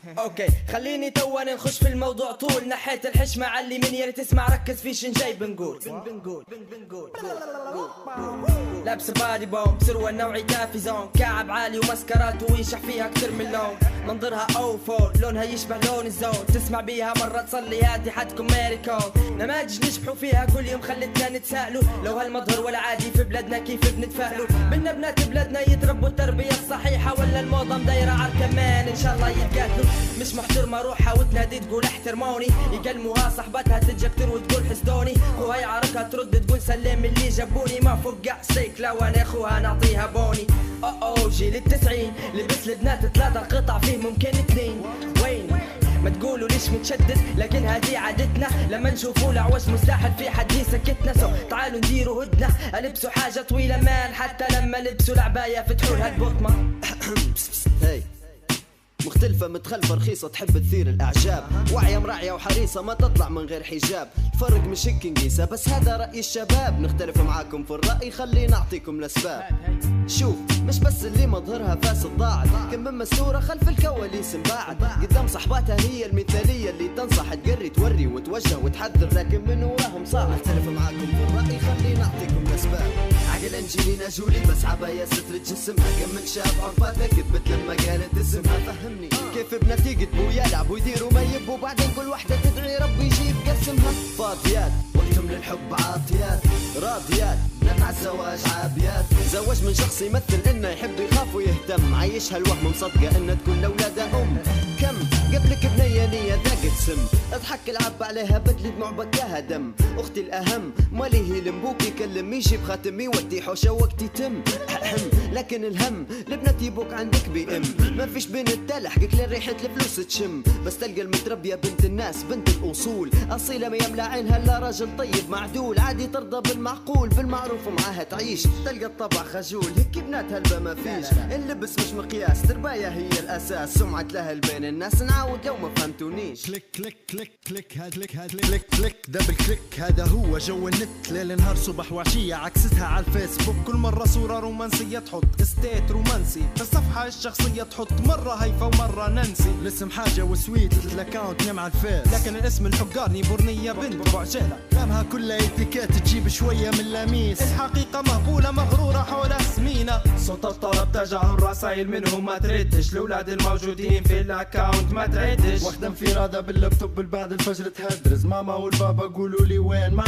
اوكي خليني تواني نخش في الموضوع طول. ناحية الحشمة علي من يري تسمع ركز في شن جاي بنقول. لابس بادي بوم سروة نوعي تافي زون، كعب عالي ومسكرات ويشح فيها اكتر من لون. منظرها اوفور لونها يشبه لون الزون، تسمع بيها مرة تصلي هاتي حدكم ميريكون. نماذج نشبحوا فيها كل يوم خلتنا نتسائلوا، لو هالمظهر ولا عادي في بلادنا كيف بنتفائلوا؟ بنا بنات بلادنا يتربوا التربية الصحيحة ولا الموضة مدايرة عالكمان؟ ان شاء الله يتقاتلوا. مش محترمة روحها وتنادي تقول احترموني، يكلموها صحبتها تتجكتر وتقول حسدوني. وهي عاركها ترد تقول سلم اللي جابوني، ما فقع سيكلا وانا اخوها نعطيها بوني. اوه جيل التسعين لبس البنات 3 قطع فيه ممكن 2. وين ما تقولوا ليش متشدد، لكن هذه عادتنا. لما نشوفوا العوج مستحيل في حد يسكتنا. سو تعالوا نديروا هدنة، البسوا حاجة طويلة مان، حتى لما لبسوا العباية فتحوا لها البطمة. هاي مختلفة متخلفة رخيصة تحب تثير الإعجاب، واعية مراعية وحريصة ما تطلع من غير حجاب. الفرق مش هيك نقيسة بس هذا رأي الشباب، نختلف معاكم في الرأي خلينا نعطيكم الأسباب. شوف مش بس اللي مظهرها فاسد ضاعت، كم من مستورة خلف الكواليس مباعد. قدام صحباتها هي المثالية اللي تنصح تقري توري وتوجه وتحذر، لكن من وراهم صعب. نختلف معاكم في الرأي خلينا نعطيكم الأسباب. عقل انجلينا جولي بس عباية ستر جسمها، كم من شاب عرفاتها كذبت لما قالت اسمها. فهمني كيف بنات يكتبوا يلعبوا ويديروا ما يبوا، بعدين كل وحدة تدعي ربي يجيب قسمها. فاضيات وقتهم للحب عاطيات، راضيات بنات عالزواج عابيات. زواج من شخص يمثل انه يحب يخاف ويهتم، عايشها الوهم مصدقة انها تكون لأولادها ام. كم قبلك بنية نية ذاقت سم، اضحك العب عليها بدل دموع بكاها دم. اختي الاهم مالي هي لمبوك يكلم يجيب خاتم يودي حوشة وقت يتم. لكن الهم البنات يبوك عندك بي ام، ما فيش بنت تلحقك لين ريحة الفلوس تشم. بس تلقى المتربية بنت الناس بنت الاصول، اصيلة ما يملى عينها الا راجل طيب معدول. عادي ترضى بالمعقول بالمعروف ومعاها تعيش، تلقى الطبع خجول هيك بنات هلبة ما فيش. اللبس مش مقياس ترباية هي الاساس، سمعة لها بين الناس نعاود لو ما فهمتونيش. كليك كليك كليك كليك هاد كليك هاد كليك كليك دبل كليك، هذا هو جو النت. ليل نهار صبح وعشية عكستها على الفيسبوك، كل مرة صورة رومانسية تحط ستيت رومانسي، في الصفحة الشخصية تحط مرة هيفا ومرة ننسي. الاسم حاجة وسويت الاكاونت نم على الفيس، لكن الاسم الحقارني بورنية بنت بعجالة، كلامها كلها اتيكيت تجيب شوية من لاميس. الحقيقة مهبولة مغرورة حول سمينة، صوت الطلب تجاه الرسائل منهم ما تردش، الاولاد الموجودين في الاكاونت ما تعدش. واخدة انفرادة باللابتوب بعد الفجر تهدرز، ماما والبابا قولوا لي وين ما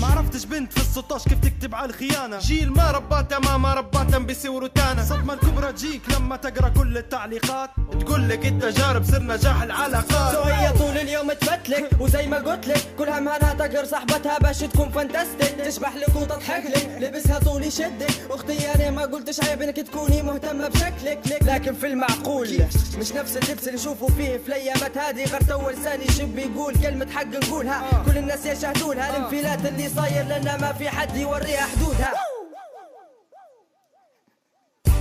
عرفتش بنت في ال16 كيف تكتب على الخيانة. جيل ما رباته ما رباته بيصير روتانا. صدمة الكبرى تجيك لما تقرا كل التعليقات، تقول لك التجارب سر نجاح العلاقات. هي طول اليوم تفتلك وزي ما قلت لك كل همها تقر صاحبتها باش تكون فانتاستيك، تشبح لك وتضحك لك، لبسها طول يشدك. اختي انا ما قلتش عيب انك تكوني مهتمة بشكلك، لكن في المعقول مش نفس اللبس اللي نشوفه فيه في الايامات هذه. غير اول ثاني شب يقول كلمة حق نقولها، كل الناس يشاهدونها. الانفلات اللي صاير لنا ما في حد يوريها حدودها.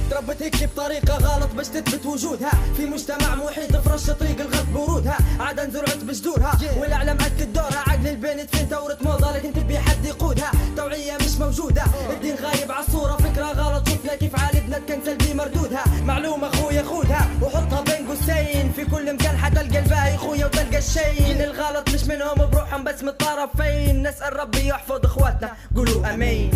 تربت هيك بطريقة غلط باش تثبت وجودها في مجتمع محيط فرش طريق الغد برودها. عادا انزرعت بجذورها والاعلام اكد دورها. عقل البنت فين ثورة موضة لكن تبي حد يقودها. توعية مش موجودة، الدين غايب عالصورة، فكرة غلط شفنا كيف عالبنا كان سلبي مردودها. معلومة خويا خودها وحطها بين قوسين، في كل مكان حتلقى الباقي خويا وتلقى الشين. الغلط مش منهم بروحهم بس من الطرفين، نسأل ربي يحفظ اخواتنا قولوا امين.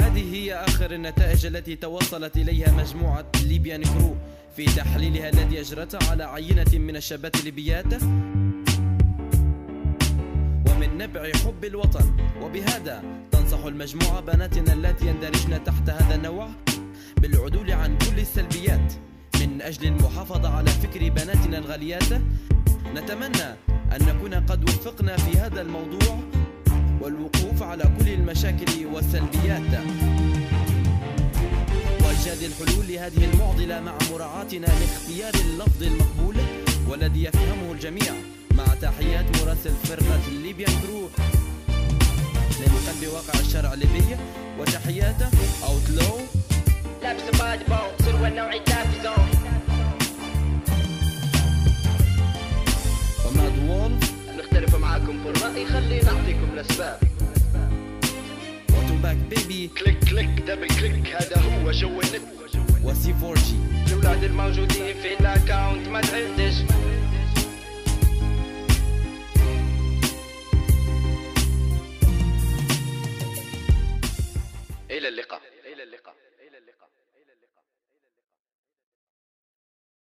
هذه هي آخر النتائج التي توصلت إليها مجموعة ليبيان كرو في تحليلها الذي أجرته على عينة من الشابات الليبيات ومن نبع حب الوطن. وبهذا تنصح المجموعة بناتنا اللاتي يندرجن تحت هذا النوع بالعدول عن كل السلبيات من أجل المحافظة على فكر بناتنا الغاليات. نتمنى أن نكون قد وفقنا في هذا الموضوع والوقوف على كل المشاكل والسلبيات وإيجاد الحلول لهذه المعضلة مع مراعاتنا لاختيار اللفظ المقبول والذي يفهمه الجميع. مع تحيات مراسل فرقة ليبيان كرو من قلب واقع الشارع الليبي، وتحيات أوتلو لابس بادي بوم سروة نوعي تافي زون وماد وولف. نختلف معاكم في الرأي خلينا نعطيكم الأسباب. وتوباك بيبي كليك كليك دبل كليك، هذا هو جو النت. وسي 4 جي. الأولاد الموجودين في الأكاونت ما تعدش. إلى اللقاء.